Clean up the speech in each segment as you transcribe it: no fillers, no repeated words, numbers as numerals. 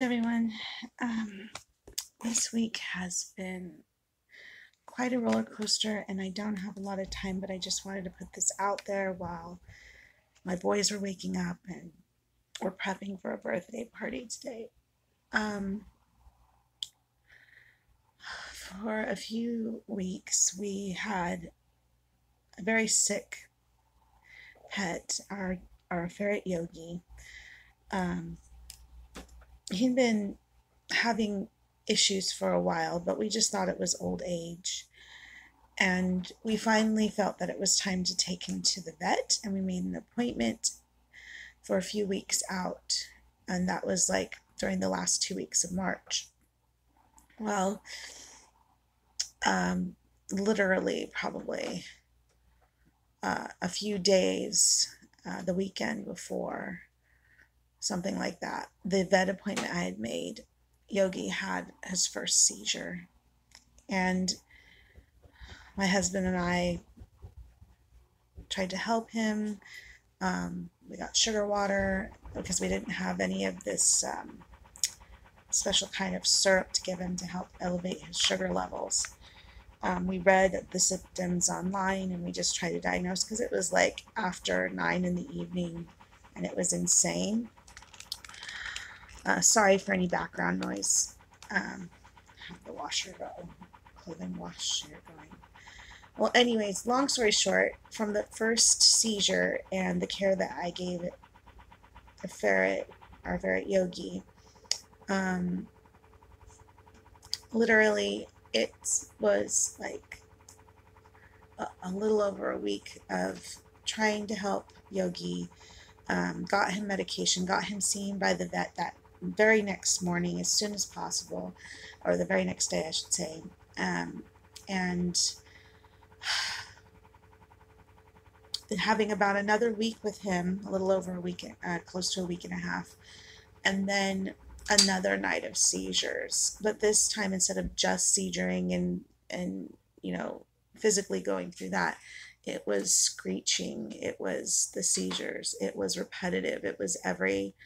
Everyone. Um, this week has been quite a roller coaster, and I don't have a lot of time, but I just wanted to put this out there while my boys are waking up and we're prepping for a birthday party today. Um, for a few weeks, we had a very sick pet, our ferret Yogi. Um, he'd been having issues for a while, but we just thought it was old age. And we finally felt that it was time to take him to the vet, and we made an appointment for a few weeks out. And that was like during the last 2 weeks of March. Well, um, literally, probably a few days, the weekend before, something like that, the vet appointment I had made, Yogi had his first seizure. And my husband and I tried to help him. We got sugar water because we didn't have any of this special kind of syrup to give him to help elevate his sugar levels. We read the symptoms online and we just tried to diagnose because it was like after 9 in the evening and it was insane. Sorry for any background noise. Have the washer go, clothing washer going. Well, anyways, long story short, from the first seizure and the care that I gave the ferret, our ferret Yogi, um, literally it was like a little over a week of trying to help Yogi. Got him medication, got him seen by the vet that very next morning as soon as possible, or the very next day I should say. And having about another week with him, a little over a week, close to a week and a half, and then another night of seizures. But this time, instead of just seizuring and physically going through that, it was screeching. It was the seizures. It was repetitive. It was every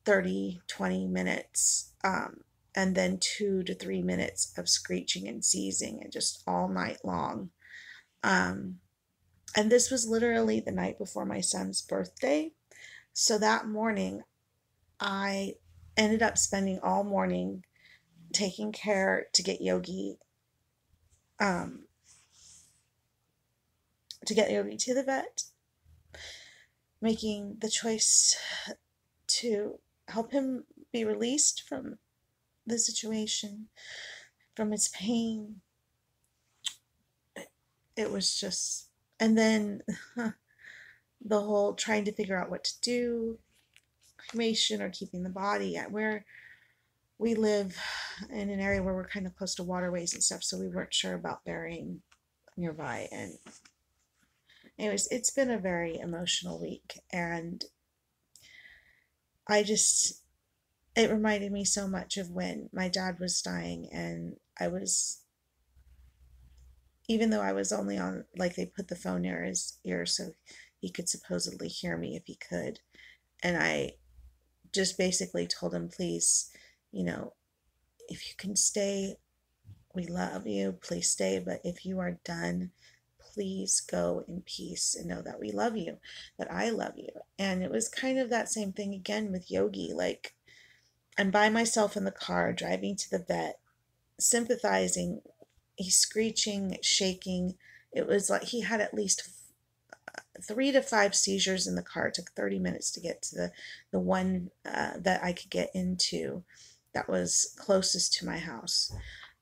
30, 20 minutes. And then 2 to 3 minutes of screeching and seizing, and just all night long. Um, and this was literally the night before my son's birthday. So that morning, I ended up spending all morning taking care to get Yogi um, to the vet, making the choice to help him be released from the situation, from his pain. It was just, and then the whole trying to figure out what to do, cremation or keeping the body. At where we live in an area where we're kind of close to waterways and stuff, so we weren't sure about burying nearby. And anyways, it's been a very emotional week, and I just, it reminded me so much of when my dad was dying, and I was, even though I was only on, like, they put the phone near his ear so he could supposedly hear me if he could. And I just basically told him, please, you know, if you can stay, we love you, please stay. But if you are done, please go in peace and know that we love you, that I love you. And it was kind of that same thing again with Yogi. Like, I'm by myself in the car driving to the vet, sympathizing. He's screeching, shaking. It was like he had at least 3 to 5 seizures in the car. It took 30 minutes to get to the one that I could get into that was closest to my house.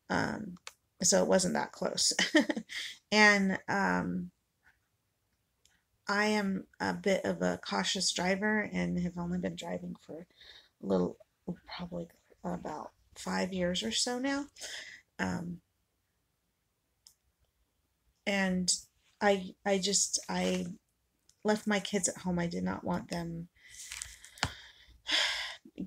Um, so it wasn't that close. And I am a bit of a cautious driver and have only been driving for a little, probably about 5 years or so now. Um, and I left my kids at home. I did not want them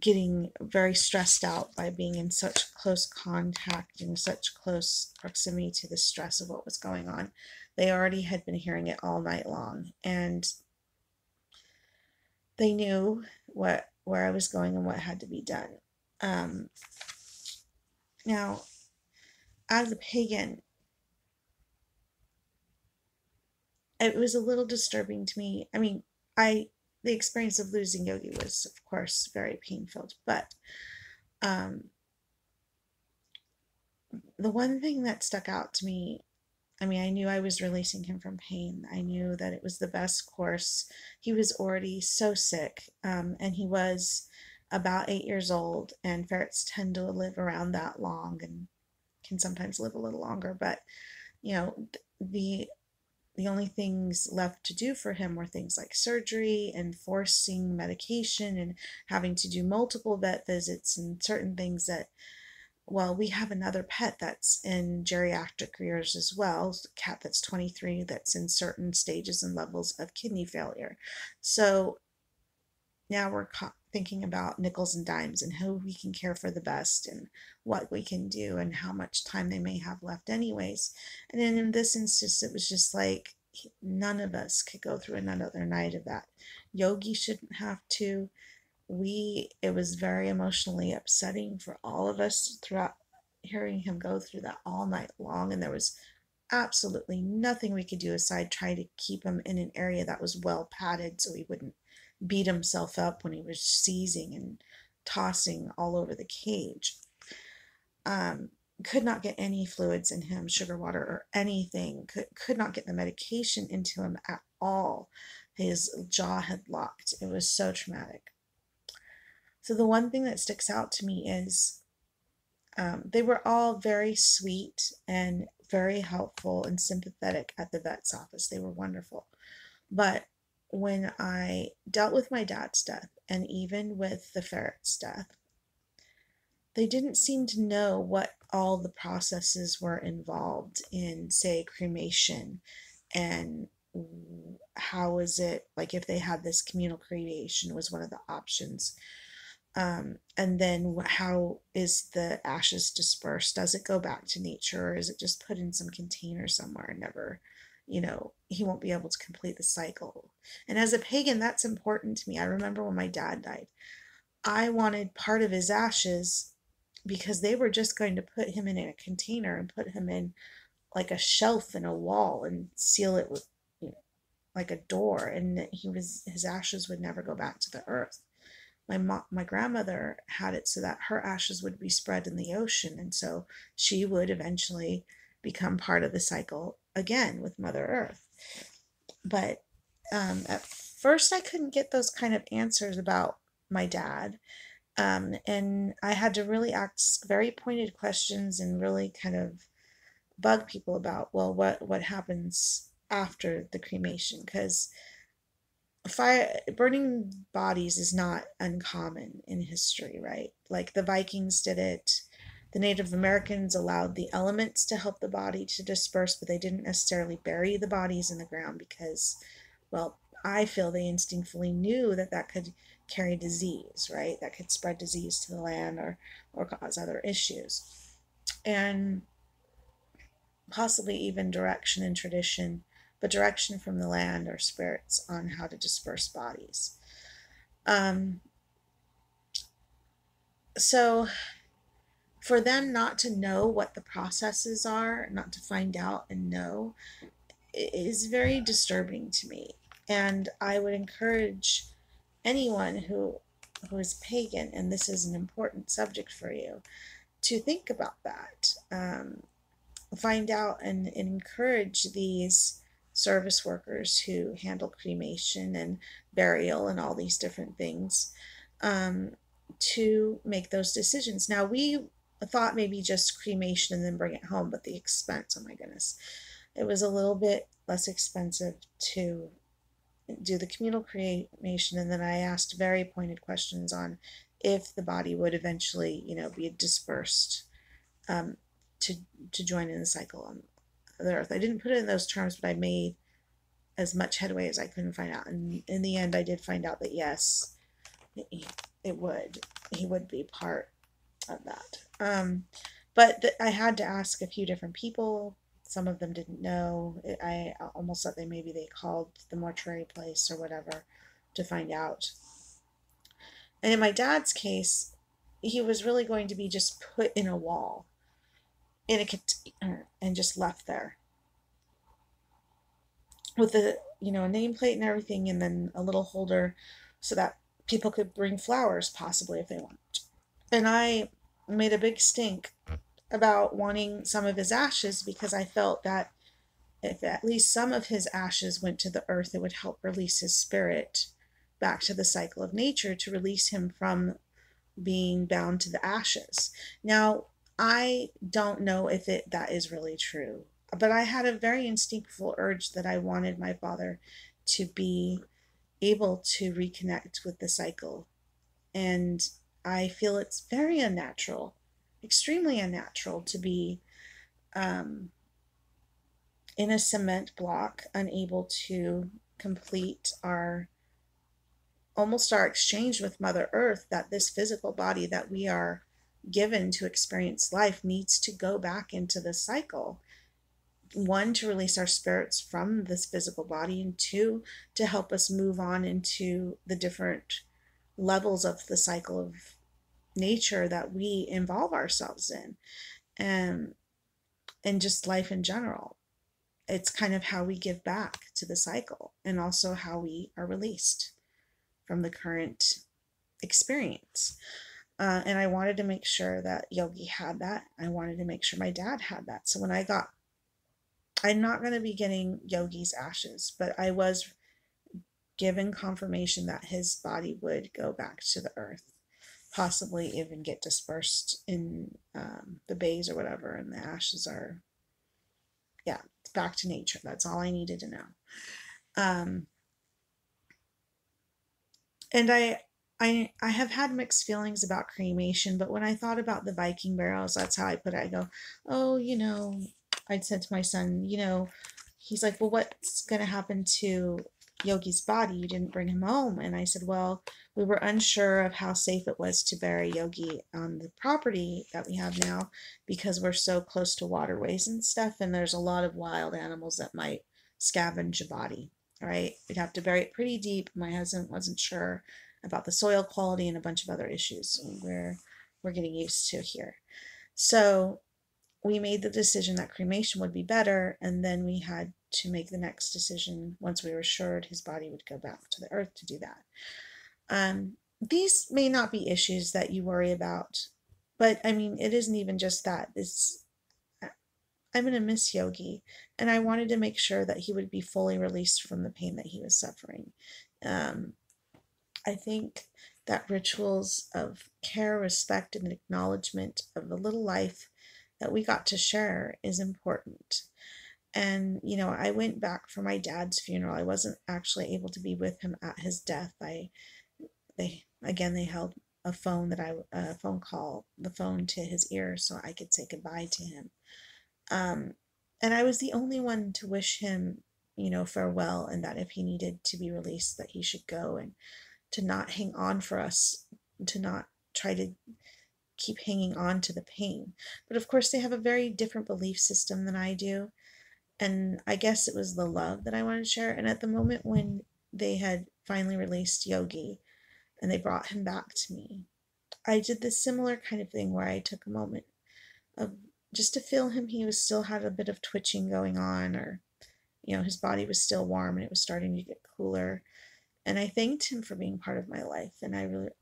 getting very stressed out by being in such close contact, in such close proximity to the stress of what was going on. They already had been hearing it all night long, and they knew where I was going and what had to be done. Um, Now, as a pagan, it was a little disturbing to me. I mean, I the experience of losing Yogi was, of course, very painful, but um, the one thing that stuck out to me, I mean, I knew I was releasing him from pain. I knew that it was the best course. He was already so sick, and he was about 8 years old, and ferrets tend to live around that long and can sometimes live a little longer. But, you know, the only things left to do for him were things like surgery and forcing medication and having to do multiple vet visits and certain things that, well, we have another pet that's in geriatric years as well, a cat that's 23 that's in certain stages and levels of kidney failure. So now we're thinking about nickels and dimes and who we can care for the best and what we can do and how much time they may have left anyways. And then in this instance, it was just like none of us could go through another night of that. Yogi shouldn't have to. It was very emotionally upsetting for all of us throughout hearing him go through that all night long, and there was absolutely nothing we could do aside try to keep him in an area that was well padded so he wouldn't beat himself up when he was seizing and tossing all over the cage. Um, could not get any fluids in him, sugar water or anything. Could not get the medication into him at all. His jaw had locked. It was so traumatic. So the one thing that sticks out to me is they were all very sweet and very helpful and sympathetic at the vet's office. They were wonderful. But when I dealt with my dad's death and even with the ferret's death, they didn't seem to know what all the processes were involved in, say, cremation, and how is it, like, if they had this communal cremation was one of the options. And then how is the ashes dispersed? Does it go back to nature, or is it just put in some container somewhere and never, he won't be able to complete the cycle? And as a pagan, that's important to me. I remember when my dad died, I wanted part of his ashes because they were just going to put him in a container and put him in like a shelf in a wall and seal it with, like a door, and his ashes would never go back to the earth. My grandmother had it so that her ashes would be spread in the ocean, and so she would eventually become part of the cycle again with Mother Earth. But at first, I couldn't get those kind of answers about my dad, and I had to really ask very pointed questions and really kind of bug people about, well, what happens after the cremation, because fire burning bodies is not uncommon in history, right? Like the Vikings did it. The Native Americans allowed the elements to help the body to disperse, but they didn't necessarily bury the bodies in the ground because, well, I feel they instinctively knew that that could carry disease, right? That could spread disease to the land or cause other issues. And possibly even direction and tradition, but direction from the land or spirits on how to disperse bodies. Um, so for them not to know what the processes are, not to find out and know, is very disturbing to me. And I would encourage anyone who is pagan, and this is an important subject for you, to think about that. Find out and encourage these service workers who handle cremation and burial and all these different things, um, to make those decisions. Now, we thought maybe just cremation and then bring it home, but the expense, oh my goodness, it was a little bit less expensive to do the communal cremation. And then I asked very pointed questions on if the body would eventually, be dispersed, um, to to join in the cycle on the earth. I didn't put it in those terms, but I made as much headway as I couldn't find out. And in the end, I did find out that yes, it would. He would be part of that. But I had to ask a few different people. Some of them didn't know. I almost thought maybe they called the mortuary place or whatever to find out. And in my dad's case, he was really going to be just put in a wall in a container and just left there with a nameplate and everything, and then a little holder so that people could bring flowers possibly if they want. And I made a big stink about wanting some of his ashes because I felt that if at least some of his ashes went to the earth, it would help release his spirit back to the cycle of nature, to release him from being bound to the ashes. Now, I don't know if that is really true, but I had a very instinctful urge that I wanted my father to be able to reconnect with the cycle. And I feel it's very unnatural, extremely unnatural, to be um, in a cement block, unable to complete our exchange with Mother Earth, that this physical body that we are given to experience life needs to go back into the cycle. One, to release our spirits from this physical body, and two, to help us move on into the different levels of the cycle of nature that we involve ourselves in, and just life in general. It's kind of how we give back to the cycle, and also how we are released from the current experience. And I wanted to make sure that Yogi had that. I wanted to make sure my dad had that. So I'm not going to be getting Yogi's ashes, but I was given confirmation that his body would go back to the earth, possibly even get dispersed in the bays or whatever, and the ashes are, yeah, back to nature. That's all I needed to know. Um, and I have had mixed feelings about cremation, but when I thought about the Viking burials, that's how I put it. I go, oh, I'd said to my son, he's like, well, what's going to happen to Yogi's body? You didn't bring him home. And I said, well, we were unsure of how safe it was to bury Yogi on the property that we have now, because we're so close to waterways and stuff, and there's a lot of wild animals that might scavenge a body. All right, we'd have to bury it pretty deep. My husband wasn't sure about the soil quality and a bunch of other issues we're getting used to here. So we made the decision that cremation would be better, and then we had to make the next decision once we were assured his body would go back to the earth to do that. These may not be issues that you worry about, but I mean, it isn't even just that. I'm going to miss Yogi, and I wanted to make sure that he would be fully released from the pain that he was suffering. I think that rituals of care, respect, and acknowledgement of the little life that we got to share is important. And, I went back for my dad's funeral. I wasn't actually able to be with him at his death. They held a phone the phone to his ear so I could say goodbye to him. And I was the only one to wish him, farewell, and that if he needed to be released, that he should go, and to not hang on for us, to not try to keep hanging on to the pain. But of course, they have a very different belief system than I do. And I guess it was the love that I wanted to share. And at the moment when they had finally released Yogi and they brought him back to me, I did this similar kind of thing where I took a moment of just to feel him. He was still had a bit of twitching going on, or, his body was still warm and it was starting to get cooler. And I thanked him for being part of my life. And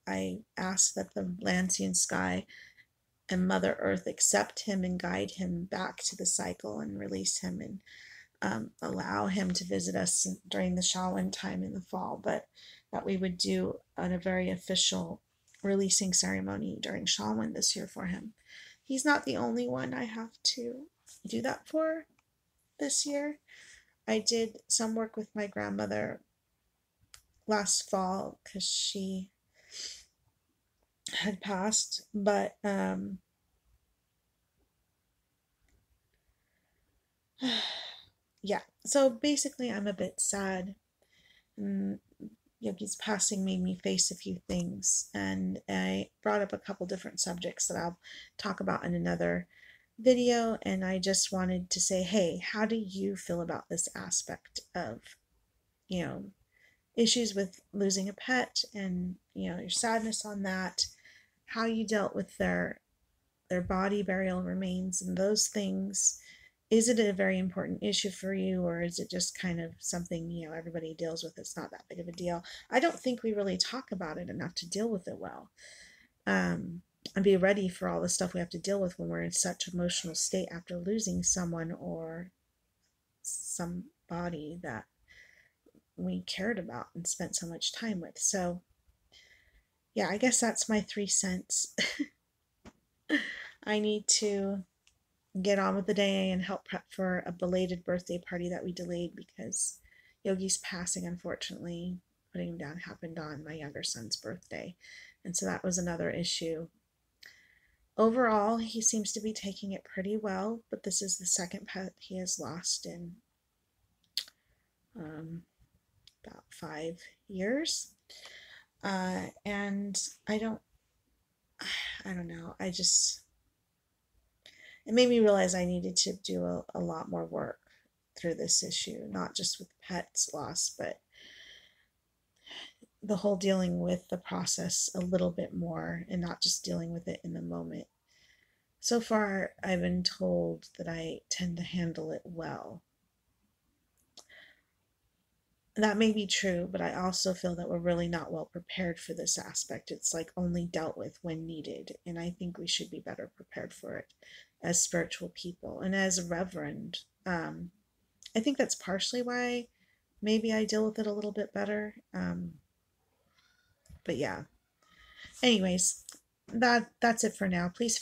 I asked that the land, sea, and sky and Mother Earth accept him and guide him back to the cycle and release him, and allow him to visit us during the Shawan time in the fall, but that we would do a very official releasing ceremony during Shawan this year for him. He's not the only one I have to do that for this year. I did some work with my grandmother last fall because she had passed, but yeah, so basically I'm a bit sad. Yogi's passing made me face a few things, and I brought up a couple different subjects that I'll talk about in another video. And I just wanted to say, hey, how do you feel about this aspect of, issues with losing a pet, and, your sadness on that? how you dealt with their body burial remains and those things. Is it a very important issue for you, or is it just kind of something, everybody deals with? It's not that big of a deal. I don't think we really talk about it enough to deal with it well. And be ready for all the stuff we have to deal with when we're in such emotional state after losing someone or somebody that we cared about and spent so much time with. So yeah, I guess that's my 3 cents. I need to get on with the day and help prep for a belated birthday party that we delayed because Yogi's passing, unfortunately, putting him down, happened on my younger son's birthday. And so that was another issue. Overall, he seems to be taking it pretty well, but this is the second pet he has lost in about 5 years. And I don't know. It made me realize I needed to do a lot more work through this issue, not just with pets loss, but the whole dealing with the process a little bit more and not just dealing with it in the moment. So far, I've been told that I tend to handle it well. That may be true, but I also feel that we're really not well prepared for this aspect. It's like only dealt with when needed, and I think we should be better prepared for it as spiritual people and as a reverend. I think that's partially why maybe I deal with it a little bit better. But yeah. Anyways, that's it for now. Please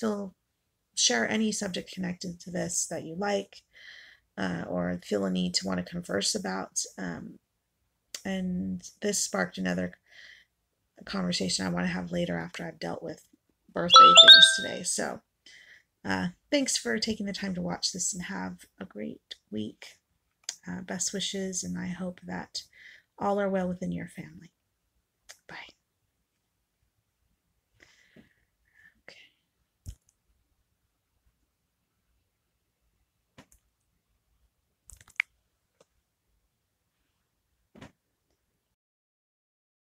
share any subject connected to this that you like, or feel a need to want to converse about. And this sparked another conversation I want to have later after I've dealt with birthday things today. So thanks for taking the time to watch this and have a great week. Best wishes, and I hope that all are well within your family.